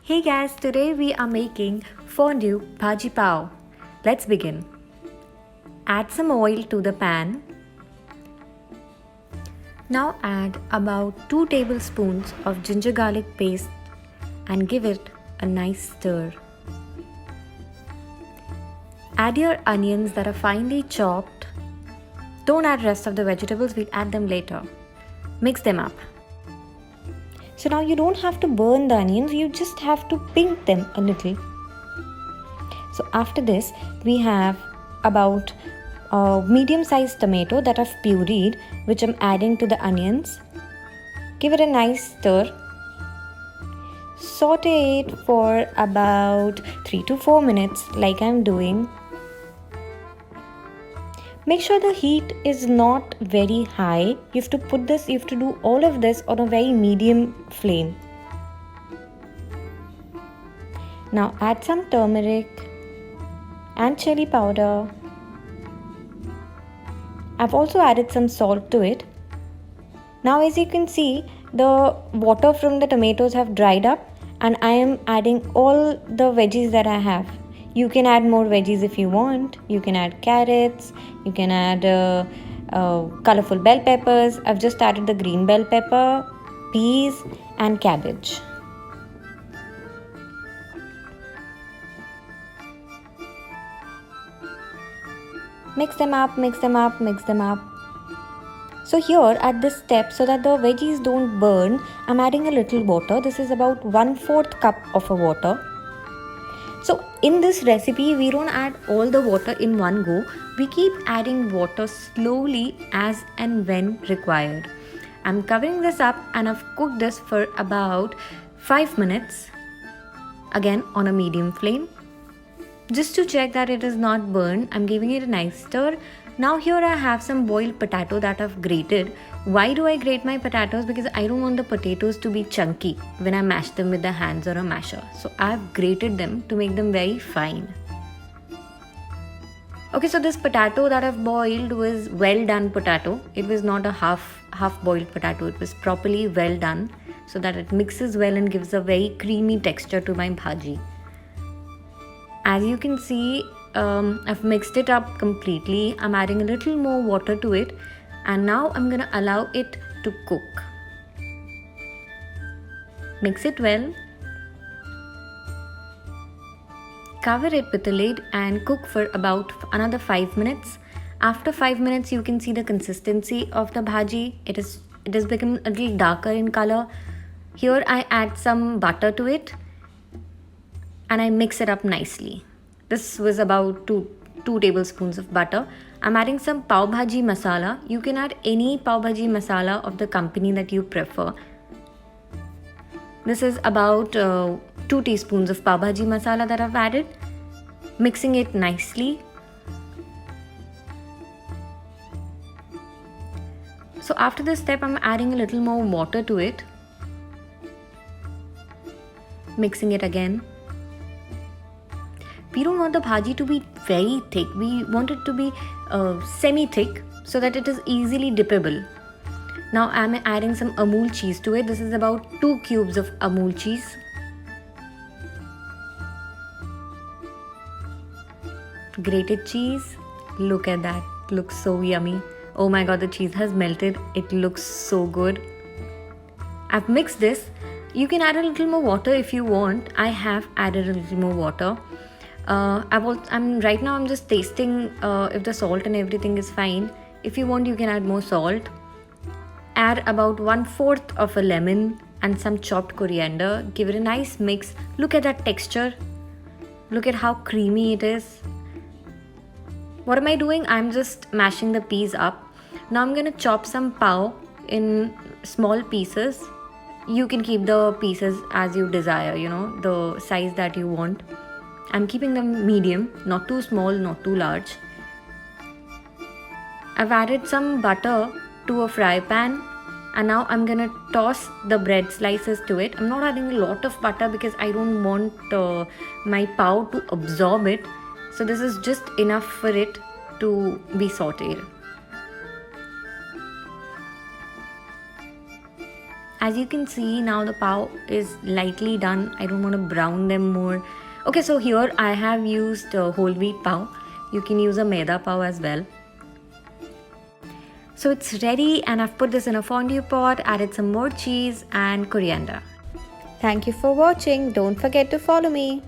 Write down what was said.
Hey guys, today we are making fondue bhaji pav. Let's begin. Add some oil to the pan. Now add about 2 tablespoons of ginger garlic paste and give it a nice stir. Add your onions that are finely chopped. Don't add rest of the vegetables, we'll add them later. Mix them up. So now you don't have to burn the onions, you just have to pink them a little. So after this, we have about a medium-sized tomato that I've pureed, which I'm adding to the onions. Give it a nice stir. Saute it for about 3 to 4 minutes like I'm doing. Make sure the heat is not very high. You have to do all of this on a very medium flame. Now add some turmeric and chili powder. I've also added some salt to it. Now as you can see, the water from the tomatoes have dried up and I am adding all the veggies that I have. You can add more veggies if you want. You can add carrots, you can add colorful bell peppers. I've just added the green bell pepper, peas and cabbage. Mix them up, mix them up, mix them up. So here at this step, so that the veggies don't burn, I'm adding a little water. This is about 1/4 cup of a water. So in this recipe, we don't add all the water in one go. We keep adding water slowly as and when required. I'm covering this up and I've cooked this for about 5 minutes. Again on a medium flame. Just to check that it is not burned, I'm giving it a nice stir. Now here I have some boiled potato that I've grated. Why do I grate my potatoes? Because I don't want the potatoes to be chunky when I mash them with the hands or a masher. So I've grated them to make them very fine. Okay, so this potato that I've boiled was well done potato. It was not a half boiled potato. It was properly well done so that it mixes well and gives a very creamy texture to my bhaji. As you can see, I've mixed it up completely. I'm adding a little more water to it and now I'm gonna allow it to cook. Mix it well. Cover it with a lid and cook for about another 5 minutes. After 5 minutes, you can see the consistency of the bhaji. It has become a little darker in color. Here I add some butter to it and I mix it up nicely. This was about 2 tablespoons of butter. I'm adding some pav bhaji masala. You can add any pav bhaji masala of the company that you prefer. This is about 2 teaspoons of pav bhaji masala that I've added. Mixing it nicely. So after this step, I'm adding a little more water to it. Mixing it again. We don't want the bhaji to be very thick. We want it to be semi-thick so that it is easily dippable. Now I'm adding some Amul cheese to it. This is about 2 cubes of Amul cheese. Grated cheese. Look at that. Looks so yummy. Oh my god, the cheese has melted. It looks so good. I've mixed this. You can add a little more water if you want. I have added a little more water. Right now I'm just tasting if the salt and everything is fine. If you want, you can add more salt. Add about 1/4 of a lemon and some chopped coriander. Give it a nice mix. Look at that texture. Look at how creamy it is. What am I doing? I'm just mashing the peas up. Now I'm gonna chop some pav in small pieces. You can keep the pieces as you desire, the size that you want. I'm keeping them medium, not too small, not too large. I've added some butter to a fry pan and now I'm gonna toss the bread slices to it. I'm not adding a lot of butter because I don't want my pav to absorb it. So this is just enough for it to be sauteed. As you can see, now the pav is lightly done. I don't want to brown them more. Okay, so here I have used whole wheat pav. You can use a maida pav as well. So it's ready, and I've put this in a fondue pot, added some more cheese and coriander. Thank you for watching. Don't forget to follow me.